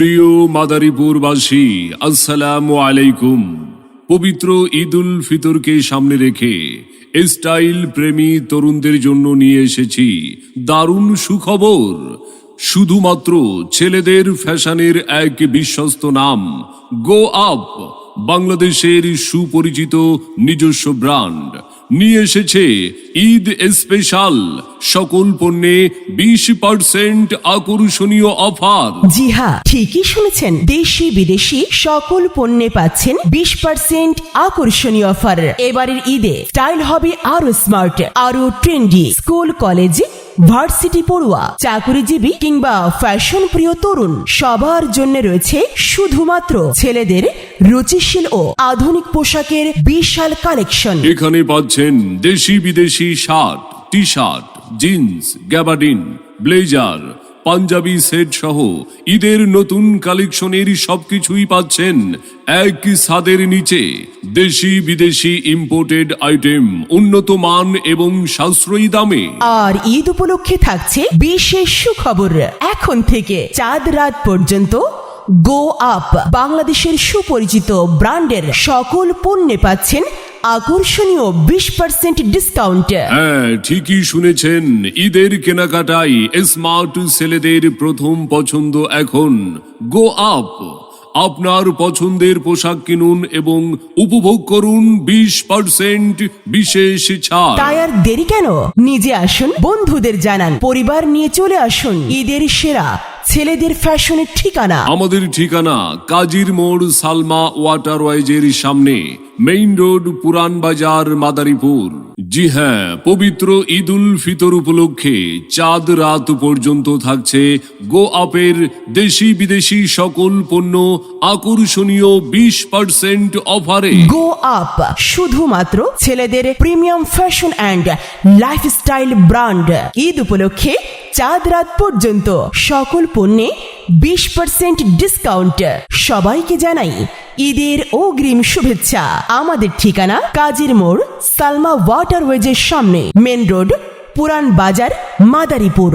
সুপ্রিয় মাদারীপুরবাসী, আসসালামু আলাইকুম। পবিত্র ঈদ উল ফিতরকে সামনে রেখে স্টাইল প্রেমী তরুণদের জন্য নিয়ে এসেছি দারুণ সুখবর। শুধুমাত্র ছেলেদের ফ্যাশনের এক বিশ্বস্ত নাম গো আপ, বাংলাদেশের সুপরিচিত নিজস্ব ব্র্যান্ড নিয়ে এসেছে ঈদ স্পেশাল সকল পণ্যে 20% আকর্ষণীয় অফার। জি হ্যাঁ, ঠিকই শুনেছেন, দেশি বিদেশি সকল পণ্যে পাচ্ছেন 20% আকর্ষণীয় অফার। এবারের ঈদে স্টাইল হবে আরো স্মার্ট, আরো ট্রেন্ডি। স্কুল কলেজ ভার্সিটি পড়ুয়া, চাকরিজীবী কিংবা ফ্যাশন প্রিয় তরুণ সবার জন্য রয়েছে শুধুমাত্র ছেলেদের রুচিশীল ও আধুনিক পোশাকের বিশাল কালেকশন। এখানে পাচ্ছেন দেশি বিদেশি shirt, T shirt, jeans, gabardine, blazer, panjabi set সহ ঈদের নতুন কালেকশনের সবকিছুই পাচ্ছেন এক ছাদের নিচে। দেশি বিদেশি ইম্পোর্টেড আইটেম উন্নত মান এবং সাশ্রয়ী দামে। আর ঈদ উপলক্ষে থাকছে বিশেষ সুখবর। এখন থেকে চাঁদ রাত পর্যন্ত গো আপ বাংলাদেশের সুপরিচিত ব্র্যান্ডের সকল পণ্যে পাচ্ছেন আকর্ষণীয় 20% ডিসকাউন্ট। হ্যাঁ, ঠিকই শুনেছেন, ঈদের কেনাকাটায় স্মার্ট ছেলেদের প্রথম পছন্দ এখন গো আপ। আপনার পছন্দের পোশাক কিনুন এবং উপভোগ করুন 20% বিশেষ ছাড়। তাই আর দেরি কেন? নিজে আসুন, বন্ধুদের জানান, পরিবার নিয়ে চলে আসুন ঈদের সেরা ছেলেদের ফ্যাশনের ঠিকানা। আমাদের ঠিকানা কাজীর মোড়, সালমা ওয়াটারওয়াইজের সামনে, মেইন রোড, পুরান বাজার, মাদারীপুর। জি হ্যাঁ, পবিত্র ঈদ উল ফিতর উপলক্ষে চাঁদ রাত পর্যন্ত থাকছে গো আপের দেশি বিদেশি সকল পণ্য আকর্ষণীয় 20% অফারে। গো আপ শুধুমাত্র ছেলেদের premium fashion and lifestyle brand. Eid উপলক্ষে চাঁদ রাত পর্যন্ত সকল পণ্যে 20% ডিসকাউন্ট। সবাইকে জানাই ঈদের অগ্রিম শুভেচ্ছা। আমাদের ঠিকানা কাজীর মোড়, সালমা ওয়াটারওয়েজের সামনে, মেন রোড, পুরান বাজার, মাদারীপুর।